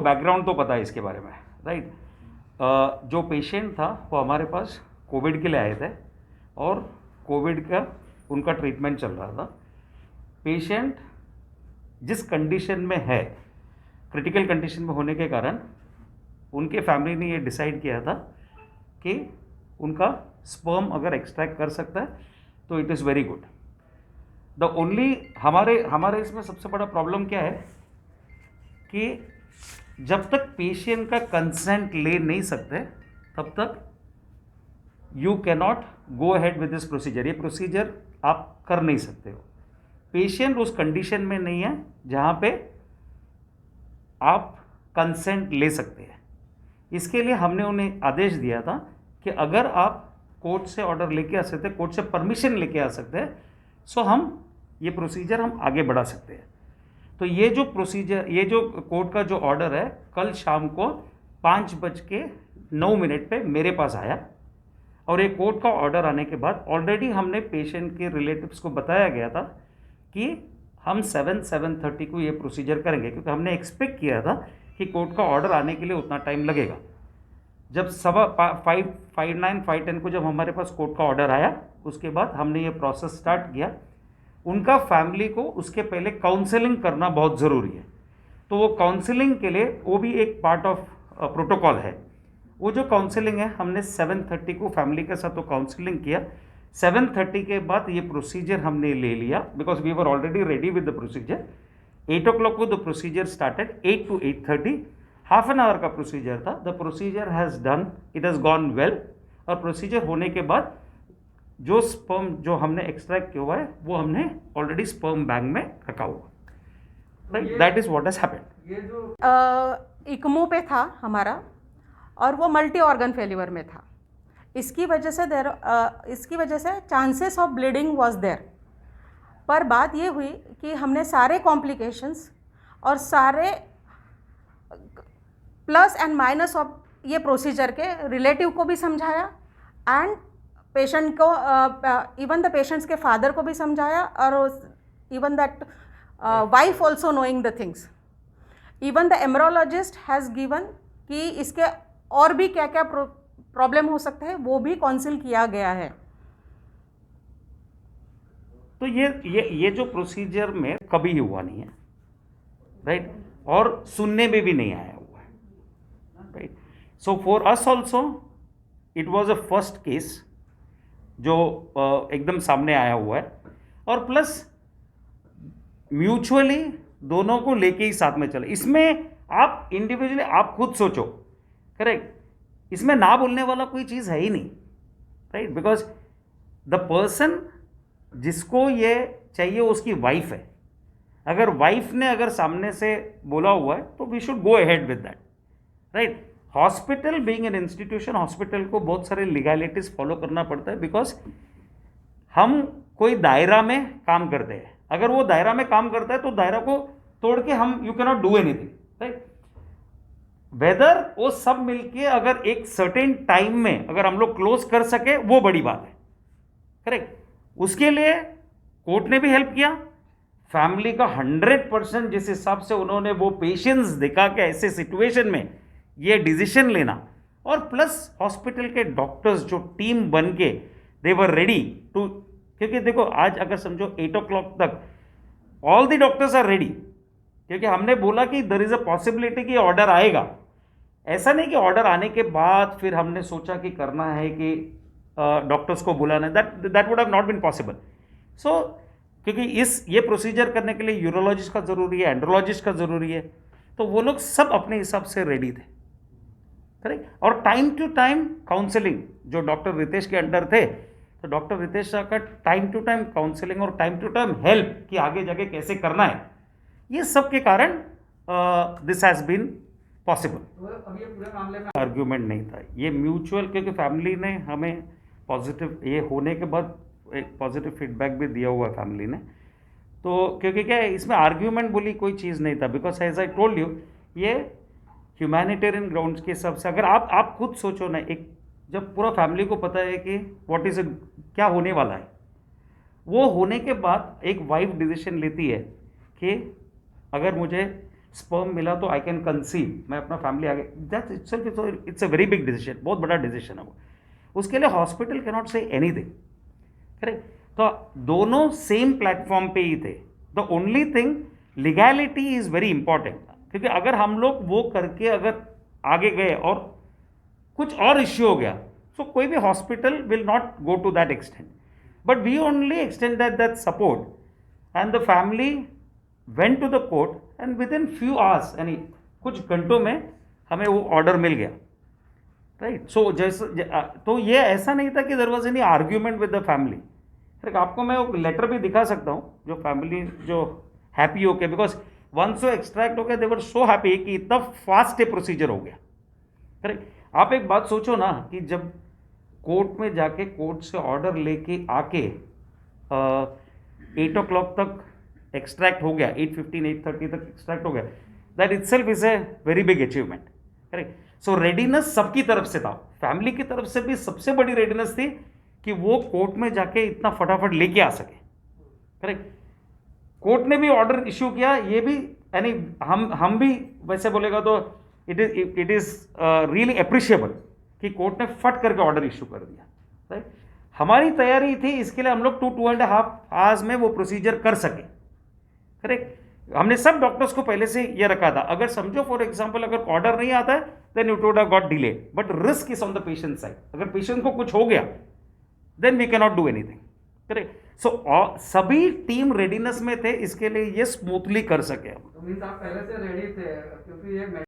Background तो पता है इसके बारे में, राइट। जो पेशेंट था वो हमारे पास कोविड के लिए आए थे और कोविड का उनका ट्रीटमेंट चल रहा था। पेशेंट जिस कंडीशन में है, क्रिटिकल कंडीशन में होने के कारण उनके फैमिली ने ये डिसाइड किया था कि उनका स्पर्म अगर एक्सट्रैक्ट कर सकता है तो it is very good. The only हमारे इसमें सबसे बड़ा प्रॉब्लम क्या है कि जब तक पेशेंट का कंसेंट ले नहीं सकते तब तक you cannot go ahead with this procedure. ये प्रोसीजर आप कर नहीं सकते हो। पेशेंट उस कंडीशन में नहीं है जहाँ पे आप कंसेंट ले सकते हैं। इसके लिए हमने उन्हें आदेश दिया था कि अगर आप कोर्ट से ऑर्डर लेके आ सकते, कोर्ट से परमिशन लेके आ सकते हैं, सो हम ये प्रोसीजर हम आगे बढ़ा सकते हैं। तो ये जो प्रोसीजर, ये जो कोर्ट का जो ऑर्डर है, कल शाम को 5:09 पे मेरे पास आया और ये कोर्ट का ऑर्डर आने के बाद ऑलरेडी हमने पेशेंट के रिलेटिव्स को बताया गया था कि हम 7-7:30 को ये प्रोसीजर करेंगे, क्योंकि हमने एक्सपेक्ट किया था कि कोर्ट का ऑर्डर आने के लिए उतना टाइम लगेगा। जब 5:10 को जब हमारे पास कोर्ट का ऑर्डर आया, उसके बाद हमने ये प्रोसेस स्टार्ट किया। उनका फैमिली को उसके पहले काउंसलिंग करना बहुत ज़रूरी है, तो वो काउंसलिंग के लिए वो भी एक पार्ट ऑफ प्रोटोकॉल है। वो जो काउंसलिंग है, हमने 7:30 को फैमिली के साथ तो काउंसलिंग किया। 7:30 के बाद ये प्रोसीजर हमने ले लिया, because we were already ready with the procedure. 8 o'clock को the procedure started, 8 to 8:30 half an hour का प्रोसीजर था। The procedure has done, it has gone well. और प्रोसीजर होने के बाद जो स्पर्म जो हमने एक्सट्रैक्ट किया हुआ है वो हमने ऑलरेडी स्पर्म बैंक में रखा हुआ, right. That is what has happened. ये जो इक्मो पे था हमारा और वो मल्टी ऑर्गन फेल्यूर में था। इसकी वजह से chances of bleeding was there. पर बात ये हुई कि हमने सारे कॉम्प्लिकेशंस और सारे प्लस एंड माइनस ऑफ ये प्रोसीजर के रिलेटिव को भी समझाया एंड पेशेंट को, इवन द पेशेंट्स के फादर को भी समझाया, और even that wife also knowing the things. Even the embryologist has given कि इसके और भी क्या क्या प्रॉब्लम हो सकता है, वो भी काउंसिल किया गया है। तो ये जो प्रोसीजर में कभी हुआ नहीं है, राइट, और सुनने में भी नहीं आया हुआ है, right. So for us also it was a first case जो एकदम सामने आया हुआ है, और प्लस म्यूचुअली दोनों को लेके ही साथ में चले। इसमें आप इंडिविजुअली आप खुद सोचो, करेक्ट, इसमें ना बोलने वाला कोई चीज़ है ही नहीं, राइट, बिकॉज द पर्सन जिसको ये चाहिए उसकी वाइफ है। अगर वाइफ ने अगर सामने से बोला हुआ है तो we should go ahead with that, right. Hospital being an institution, hospital को बहुत सारे लीगैलिटीज फॉलो करना पड़ता है, बिकॉज हम कोई दायरा में काम करते हैं। अगर वो दायरा में काम करता है तो दायरा को तोड़ के हम you can not do anything, right. Whether वो सब मिलके अगर एक सर्टेन टाइम में अगर हम लोग क्लोज कर सके वो बड़ी बात है, करेक्ट। उसके लिए कोर्ट ने भी हेल्प किया, फैमिली का 100% जिस हिसाब से उन्होंने वो पेशेंस दिखा के ऐसे सिचुएशन में ये डिसीजन लेना, और प्लस हॉस्पिटल के डॉक्टर्स जो टीम बन के दे वर रेडी टू, क्योंकि देखो आज अगर समझो 8 o'clock तक all the doctors are ready, क्योंकि हमने बोला कि देयर इज अ पॉसिबिलिटी कि ऑर्डर आएगा। ऐसा नहीं कि ऑर्डर आने के बाद फिर हमने सोचा कि करना है कि डॉक्टर्स को बुलाना, that would have not been possible. So क्योंकि ये प्रोसीजर करने के लिए यूरोलॉजिस्ट का ज़रूरी है, एंड्रोलॉजिस्ट का ज़रूरी है, तो वो लोग सब अपने हिसाब से रेडी थे, करेक्ट। और टाइम टू टाइम काउंसलिंग, जो डॉक्टर रितेश के अंडर थे, तो डॉक्टर रितेश शाह का टाइम टू टाइम काउंसलिंग और टाइम टू टाइम हेल्प कि आगे जाके कैसे करना है, ये सब के कारण दिस हैज़ बीन पॉसिबल। अब ये पूरे मामले में आर्ग्यूमेंट नहीं था, ये म्यूचुअल, क्योंकि फैमिली ने हमें पॉजिटिव, ये होने के बाद एक पॉजिटिव फीडबैक भी दिया हुआ है फैमिली ने। तो क्योंकि क्या है, इसमें आर्ग्यूमेंट बोली कोई चीज़ नहीं था, because as I told you ये ह्यूमैनिटेरियन ग्राउंड्स के हिसाब से, अगर आप खुद सोचो ना, एक जब पूरा फैमिली को पता है कि व्हाट इज क्या होने वाला है, वो होने के बाद एक वाइफ डिसीजन लेती है कि अगर मुझे स्पर्म मिला तो आई कैन कंसीव, मैं अपना फैमिली आगे, that itself it's a very big decision, बहुत बड़ा डिसीजन है वो। उसके लिए hospital can not say anything, correct. तो दोनों सेम प्लेटफॉर्म पे ही थे। The only thing legality is very important, क्योंकि अगर हम लोग वो करके अगर आगे गए और कुछ और इश्यू हो गया, सो कोई भी hospital will not go to that extent, but we only extended that support and the family went to the court and within few hours, यानी कुछ घंटों में हमें वो ऑर्डर मिल गया, राइट। सो जैसे तो ये ऐसा नहीं था कि there was any argument with the family. आपको मैं वो लेटर भी दिखा सकता हूँ, जो फैमिली जो हैप्पी हो के, बिकॉज वंस वो एक्सट्रैक्ट हो गया दे वर सो हैप्पी कि इतना फास्ट ये प्रोसीजर हो गया, करेक्ट। आप एक बात सोचो ना कि जब कोर्ट में जाके कोर्ट से ऑर्डर लेके आके 8 o'clock तक एक्सट्रैक्ट हो गया, 8:15 8:30 तक एक्सट्रैक्ट हो गया, that itself is a very big achievement, correct. So readiness सबकी तरफ से था, फैमिली की तरफ से भी सबसे बड़ी रेडीनेस थी कि वो कोर्ट में जाके इतना फटाफट लेके आ सके, करेक्ट। कोर्ट ने भी ऑर्डर इश्यू किया, ये भी यानी हम भी वैसे बोलेगा तो इट इज रियली अप्रिशिएबल कि कोर्ट ने फट करके ऑर्डर इश्यू कर दिया, राइट। हमारी तैयारी थी इसके लिए, हम लोग 2.5 आवर्स में वो प्रोसीजर कर सके, करेक्ट। हमने सब डॉक्टर्स को पहले से ये रखा था, अगर समझो फॉर एग्जांपल अगर ऑर्डर नहीं आता है then it would have got delayed, but risk is on the patient side, अगर पेशेंट को कुछ हो गया then we can not do anything, correct. So सभी टीम रेडीनेस में थे इसके लिए ये स्मूथली कर सके। तो मीन्स आप पहले से रेडी थे, क्योंकि ये